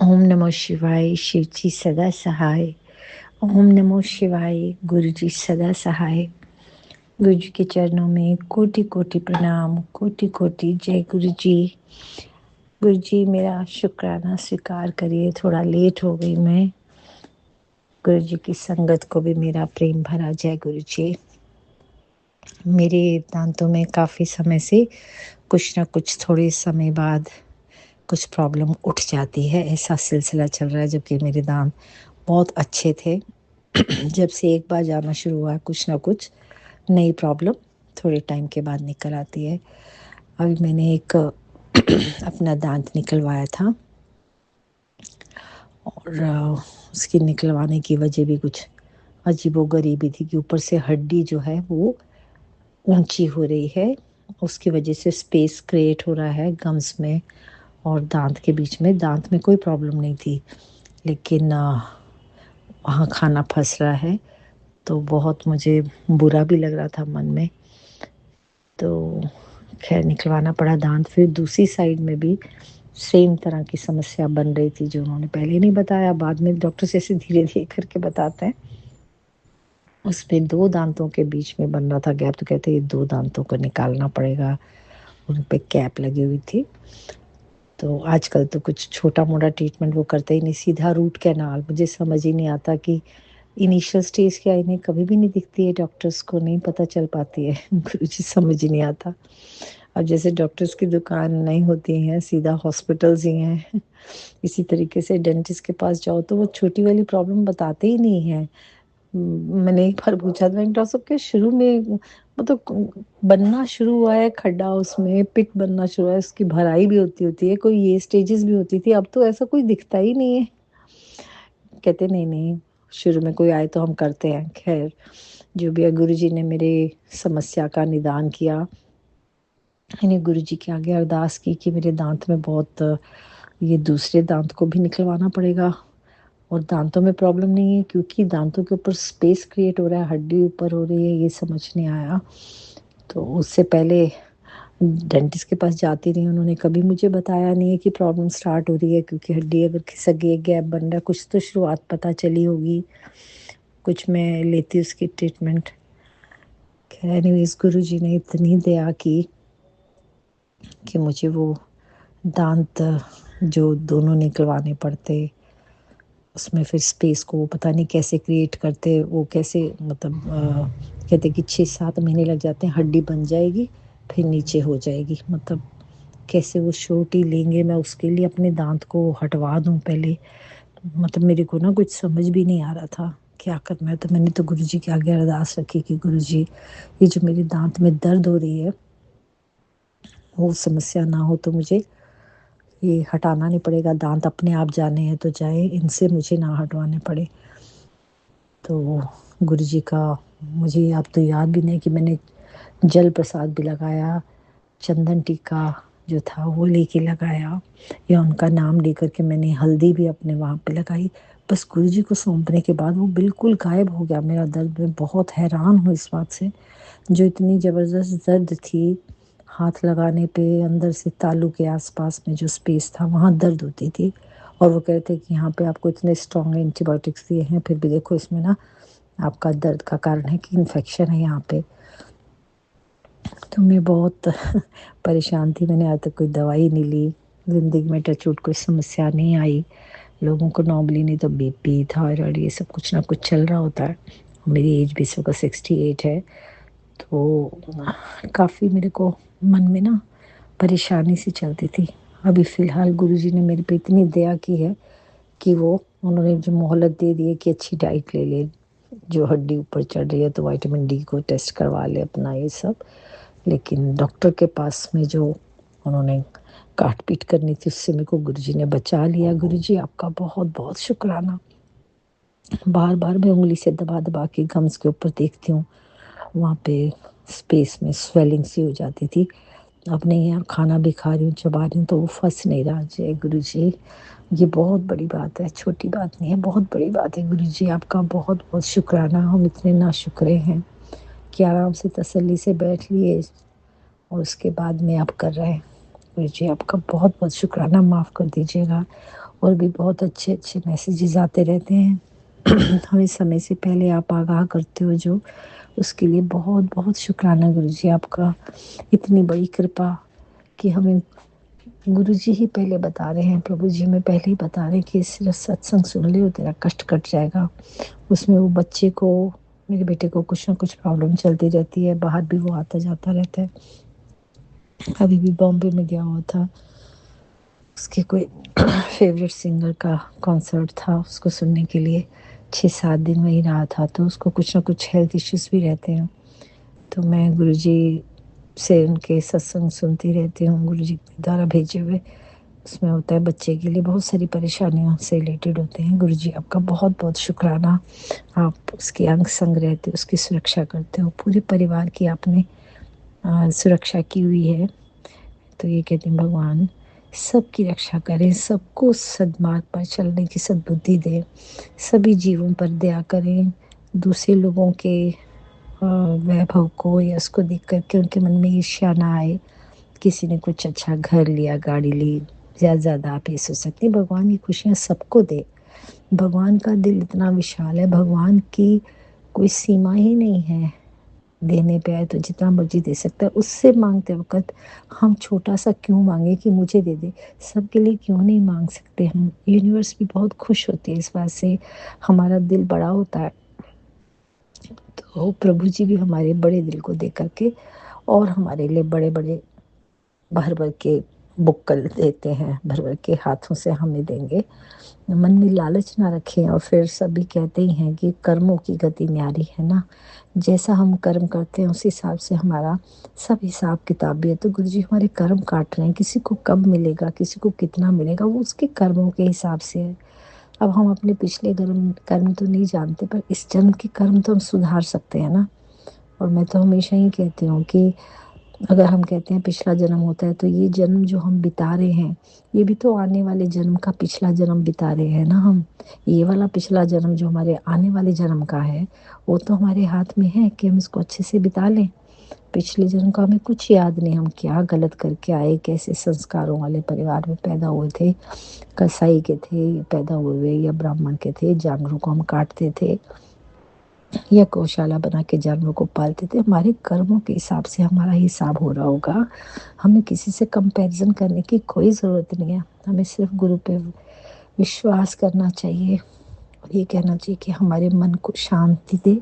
ओम नमो शिवाय। शिव जी सदा सहाय। ओम नमो शिवाय। गुरु जी सदा सहाय। गुरु जी के चरणों में कोटि कोटि प्रणाम, कोटि कोटि जय गुरु जी। गुरु जी मेरा शुक्राना स्वीकार करिए, थोड़ा लेट हो गई मैं। गुरु जी की संगत को भी मेरा प्रेम भरा जय गुरु जी। मेरे दांतों में काफ़ी समय से कुछ ना कुछ थोड़े समय बाद कुछ प्रॉब्लम उठ जाती है, ऐसा सिलसिला चल रहा है। जबकि मेरे दांत बहुत अच्छे थे। जब से एक बार जाना शुरू हुआ कुछ ना कुछ नई प्रॉब्लम थोड़े टाइम के बाद निकल आती है। अभी मैंने एक अपना दांत निकलवाया था और उसकी निकलवाने की वजह भी कुछ अजीबोगरीबी थी कि ऊपर से हड्डी जो है वो ऊंची हो रही है। उसकी वजह से स्पेस क्रिएट हो रहा है गम्स में और दांत के बीच में। दांत में कोई प्रॉब्लम नहीं थी, लेकिन वहाँ खाना फंस रहा है, तो बहुत मुझे बुरा भी लग रहा था मन में। तो खैर निकलवाना पड़ा दांत। फिर दूसरी साइड में भी सेम तरह की समस्या बन रही थी, जो उन्होंने पहले नहीं बताया, बाद में डॉक्टर से ऐसे धीरे धीरे करके बताते हैं। उसमें दो दांतों के बीच में बन रहा था गैप, तो कहते ये दो दांतों को निकालना पड़ेगा। उन पे कैप लगी हुई थी। तो आजकल तो कुछ छोटा मोटा ट्रीटमेंट वो करते ही नहीं, सीधा रूट कैनाल। मुझे समझ ही नहीं आता कि इनिशियल स्टेज क्या इन्हें कभी भी नहीं दिखती है, डॉक्टर्स को नहीं पता चल पाती है। मुझे समझ ही नहीं आता। अब जैसे डॉक्टर्स की दुकान नहीं होती हैं, सीधा हॉस्पिटल्स ही हैं। इसी तरीके से डेंटिस्ट के पास जाओ तो वो छोटी वाली प्रॉब्लम बताते ही नहीं है। मैंने एक बार पूछा था डॉक्टर साहब के शुरू में मतलब बनना शुरू हुआ है खड्डा, उसमें पिक बनना शुरू हुआ है, उसकी भराई भी होती है, कोई ये स्टेजेस भी होती थी, अब तो ऐसा कोई दिखता ही नहीं है। कहते नहीं नहीं, शुरू में कोई आए तो हम करते हैं। खैर जो भी है, गुरु जी ने मेरे समस्या का निदान किया। मैंने गुरु जी के आगे अरदास की कि मेरे दांत में बहुत ये दूसरे दांत को भी निकलवाना पड़ेगा। और दांतों में प्रॉब्लम नहीं है, क्योंकि दांतों के ऊपर स्पेस क्रिएट हो रहा है, हड्डी ऊपर हो रही है, ये समझ नहीं आया। तो उससे पहले डेंटिस्ट के पास जाती रही, उन्होंने कभी मुझे बताया नहीं है कि प्रॉब्लम स्टार्ट हो रही है। क्योंकि हड्डी अगर खिसक गई, गैप बन रहा है, कुछ तो शुरुआत पता चली होगी, कुछ मैं लेती उसकी ट्रीटमेंट। खैर एनीवेज गुरु जी ने इतनी दया की कि मुझे वो दांत जो दोनों निकलवाने पड़ते, उसमें फिर स्पेस को वो पता नहीं कैसे क्रिएट करते, वो कैसे मतलब कहते कि 6-7 महीने लग जाते हैं, हड्डी बन जाएगी फिर नीचे हो जाएगी। मतलब कैसे वो श्योरिटी लेंगे मैं उसके लिए अपने दांत को हटवा दूं पहले। मतलब मेरे को ना कुछ समझ भी नहीं आ रहा था क्या करना है। तो मैंने तो गुरु जी के आगे अरदास रखी कि गुरु जी ये जो मेरे दांत में दर्द हो रही है वो समस्या ना हो, तो मुझे ये हटाना नहीं पड़ेगा। दांत अपने आप जाने हैं तो जाए, इनसे मुझे ना हटवाने पड़े। तो गुरु जी का मुझे अब तो याद भी नहीं कि मैंने जल प्रसाद भी लगाया, चंदन टीका जो था वो लेके लगाया, या उनका नाम लेकर के मैंने हल्दी भी अपने वहाँ पे लगाई। बस गुरु जी को सौंपने के बाद वो बिल्कुल गायब हो गया मेरा दर्द। मैं बहुत हैरान हूँ इस बात से। जो इतनी ज़बरदस्त दर्द थी, हाथ लगाने पे अंदर से तालू के आसपास में जो स्पेस था वहाँ दर्द होती थी। और वो कहते कि यहाँ पे आपको इतने स्ट्रॉन्ग एंटीबायोटिक्स दिए हैं, फिर भी देखो इसमें ना आपका दर्द का कारण है कि इन्फेक्शन है यहाँ पे। तो मैं बहुत परेशान थी। मैंने आज तक कोई दवाई नहीं ली, ज़िंदगी में टचवुड कोई समस्या नहीं आई। लोगों को नॉर्मली नहीं तो बीपी, थायराइड, ये सब कुछ ना कुछ चल रहा होता है। मेरी एज भी इस वक्त 68 है। तो काफ़ी मेरे को मन में ना परेशानी सी चलती थी। अभी फ़िलहाल गुरुजी ने मेरे पे इतनी दया की है कि वो उन्होंने जो मोहलत दे दी है कि अच्छी डाइट ले ले, जो हड्डी ऊपर चढ़ रही है तो विटामिन डी को टेस्ट करवा ले अपना, ये सब। लेकिन डॉक्टर के पास में जो उन्होंने काट पीट करनी थी, उससे मेरे को गुरुजी ने बचा लिया। गुरुजी आपका बहुत बहुत शुक्राना। बार बार मैं उंगली से दबा दबा के गम्स के ऊपर देखती हूँ, वहाँ पे स्पेस में स्वेलिंग सी हो जाती थी। अब नहीं है, खाना भी खा रही हूँ, चबा रही हूँ तो वो फंस नहीं रहा। जय गुरु जी, ये बहुत बड़ी बात है, छोटी बात नहीं है, बहुत बड़ी बात है। गुरु जी आपका बहुत बहुत शुक्राना। हम इतने नाशुक्रे हैं कि आराम से तसल्ली से बैठ लिए और उसके बाद में आप कर रहे हैं। गुरु जी, आपका बहुत बहुत शुक्राना, माफ़ कर दीजिएगा। और भी बहुत अच्छे अच्छे मैसेजेस आते रहते हैं। हमें समय से पहले आप आगाह करते हो जो, उसके लिए बहुत बहुत शुक्राना गुरु जी आपका। इतनी बड़ी कृपा कि हमें गुरु जी ही पहले बता रहे हैं, प्रभु जी हमें पहले ही बता रहे हैं कि सिर्फ सत्संग सुन ले और तेरा कष्ट कट जाएगा। उसमें वो बच्चे को, मेरे बेटे को कुछ ना कुछ प्रॉब्लम चलती रहती है, बाहर भी वो आता जाता रहता है। अभी भी बॉम्बे में गया हुआ था, उसके कोई फेवरेट सिंगर का कॉन्सर्ट था, उसको सुनने के लिए 6-7 दिन वहीं रहा था। तो उसको कुछ ना कुछ हेल्थ इश्यूज भी रहते हैं। तो मैं गुरुजी से उनके सत्संग सुनती रहती हूँ, गुरुजी के द्वारा भेजे हुए। उसमें होता है बच्चे के लिए बहुत सारी परेशानियों से रिलेटेड होते हैं। गुरुजी आपका बहुत बहुत शुक्राना, आप उसके अंग संग रहते हो, उसकी सुरक्षा करते हो, पूरे परिवार की आपने सुरक्षा की हुई है। तो ये कहते हैं भगवान सबकी रक्षा करें, सबको सद्मार्ग पर चलने की सद्बुद्धि दें, सभी जीवों पर दया करें, दूसरे लोगों के वैभव को या उसको देख करके उनके मन में ईर्ष्या ना आए। किसी ने कुछ अच्छा घर लिया, गाड़ी ली, ज़्यादा आप ये सोच सकते हैं, भगवान ये खुशियाँ सबको दे। भगवान का दिल इतना विशाल है, भगवान की कोई सीमा ही नहीं है। देने पे आए तो जितना मर्जी दे सकता है। उससे मांगते वक़्त हम छोटा-सा क्यों माँगे कि मुझे दे दे, सबके लिए क्यों नहीं माँग सकते हम? यूनिवर्स भी बहुत खुश होती है इस बात से, हमारा दिल बड़ा होता है। तो प्रभु जी भी हमारे बड़े दिल को देख कर के और हमारे लिए बड़े-बड़े भर-भर के बुक्कल देते हैं, भर-भर के हाथों से हमें देंगे। मन में लालच ना रखें। और फिर सभी कहते ही हैं कि कर्मों की गति न्यारी है ना, जैसा हम कर्म करते हैं उस हिसाब से हमारा सब हिसाब किताब भी है। तो गुरु जी हमारे कर्म काट रहे हैं, किसी को कब मिलेगा, किसी को कितना मिलेगा, वो उसके कर्मों के हिसाब से है। अब हम अपने पिछले कर्म कर्म तो नहीं जानते, पर इस जन्म के कर्म तो हम सुधार सकते हैं ना। और मैं तो हमेशा ही कहती हूँ कि अगर हम कहते हैं पिछला जन्म होता है, तो ये जन्म जो हम बिता रहे हैं, ये भी तो आने वाले जन्म का पिछला जन्म बिता रहे हैं ना हम। ये वाला पिछला जन्म जो हमारे आने वाले जन्म का है, वो तो हमारे हाथ में है कि हम इसको अच्छे से बिता लें। पिछले जन्म का हमें कुछ याद नहीं, हम क्या गलत करके आए, कैसे संस्कारों वाले परिवार में पैदा हुए थे, कसाई के थे पैदा हुए या ब्राह्मण के थे, जानवरों को हम काटते थे या गौशाला बना के जानवरों को पालते थे। हमारे कर्मों के हिसाब से हमारा हिसाब हो रहा होगा। हमें किसी से कंपैरिजन करने की कोई ज़रूरत नहीं है। हमें सिर्फ गुरु पे विश्वास करना चाहिए और ये कहना चाहिए कि हमारे मन को शांति दे,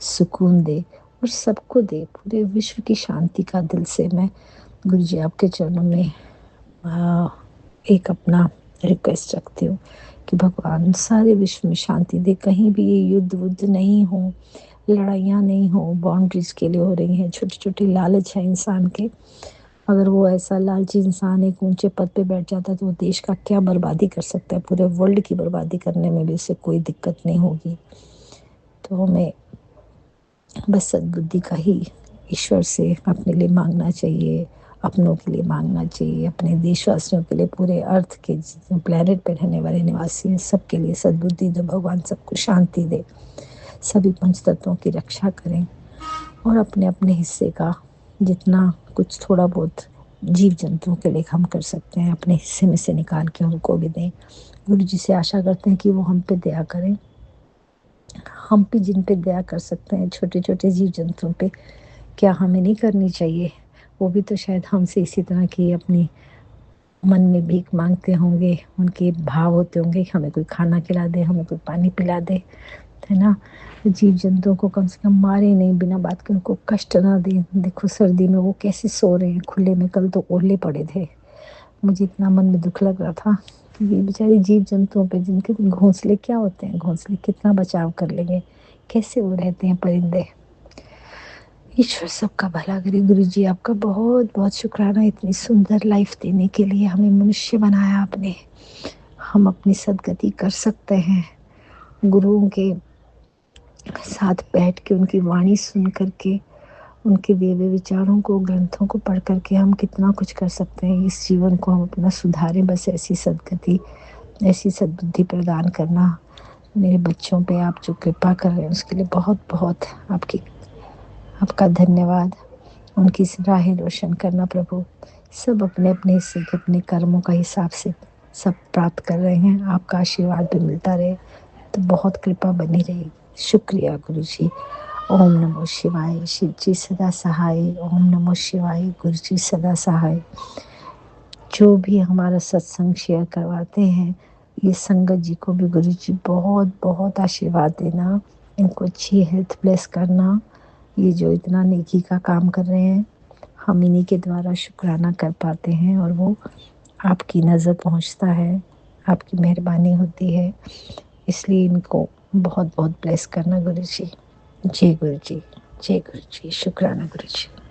सुकून दे और सबको दे। पूरे विश्व की शांति का दिल से मैं गुरु जी आपके चरणों में एक अपना रिक्वेस्ट रखती हूँ कि भगवान सारे विश्व में शांति दे। कहीं भी ये युद्ध वुद्ध नहीं हो, लड़ाइयाँ नहीं हो, बाउंड्रीज के लिए हो रही हैं, छोटे छोटे लालच है इंसान के। अगर वो ऐसा लालची इंसान एक ऊंचे पद पे बैठ जाता है तो वो देश का क्या बर्बादी कर सकता है, पूरे वर्ल्ड की बर्बादी करने में भी उससे कोई दिक्कत नहीं होगी। तो हमें बस सद्बुद्धि का ही ईश्वर से अपने लिए मांगना चाहिए, अपनों के लिए मांगना चाहिए, अपने देशवासियों के लिए, पूरे अर्थ के जितने प्लेनेट पे रहने वाले निवासी हैं सबके लिए सद्बुद्धि दो, भगवान सबको शांति दे, सभी पंचतत्वों की रक्षा करें और अपने अपने हिस्से का जितना कुछ थोड़ा बहुत जीव जंतुओं के लिए हम कर सकते हैं अपने हिस्से में से निकाल के उनको भी दें। गुरु जी से आशा करते हैं कि वो हम पे दया करें। हम भी जिन पे दया कर सकते हैं छोटे छोटे जीव जंतुओं पे, क्या हमें नहीं करनी चाहिए? वो भी तो शायद हमसे इसी तरह की अपनी मन में भीख मांगते होंगे, उनके भाव होते होंगे कि हमें कोई खाना खिला दे, हमें कोई पानी पिला दे, है ना। जीव जंतुओं को कम से कम मारे नहीं, बिना बात के उनको कष्ट ना दें। देखो सर्दी में वो कैसे सो रहे हैं खुले में, कल तो ओले पड़े थे। मुझे इतना मन में दुख लग रहा था कि ये बेचारे जीव जंतुओं पे जिनके घोंसले क्या होते हैं, घोंसले कितना बचाव कर लेंगे, कैसे वो रहते हैं परिंदे। ईश्वर सबका भला करे। गुरु जी आपका बहुत बहुत शुक्राना इतनी सुंदर लाइफ देने के लिए। हमें मनुष्य बनाया आपने, हम अपनी सदगति कर सकते हैं। गुरुओं के साथ बैठ के उनकी वाणी सुन करके, उनके दिए हुए विचारों को, ग्रंथों को पढ़ करके हम कितना कुछ कर सकते हैं। इस जीवन को हम अपना सुधारें, बस ऐसी सदगति, ऐसी सद्बुद्धि प्रदान करना। मेरे बच्चों पे आप जो कृपा कर रहे हैं उसके लिए बहुत बहुत आपका धन्यवाद। उनकी राहें रोशन करना प्रभु, सब अपने अपने हिस्से के अपने कर्मों का हिसाब से सब प्राप्त कर रहे हैं। आपका आशीर्वाद भी मिलता रहे तो बहुत कृपा बनी रहेगी। शुक्रिया गुरु जी। ओम नमो शिवाय। शिव जी सदा सहाय। ओम नमो शिवाय। गुरु जी सदा सहाय। जो भी हमारा सत्संग शेयर करवाते हैं, ये संगत जी को भी गुरु जी बहुत बहुत आशीर्वाद देना, इनको अच्छी हेल्थ ब्लेस करना। ये जो इतना नेकी का काम कर रहे हैं, हम इन्हीं के द्वारा शुक्राना कर पाते हैं और वो आपकी नज़र पहुंचता है, आपकी मेहरबानी होती है। इसलिए इनको बहुत बहुत ब्लेस करना गुरु जी। जय गुरु जी। जय गुरु जी। शुक्राना गुरु जी।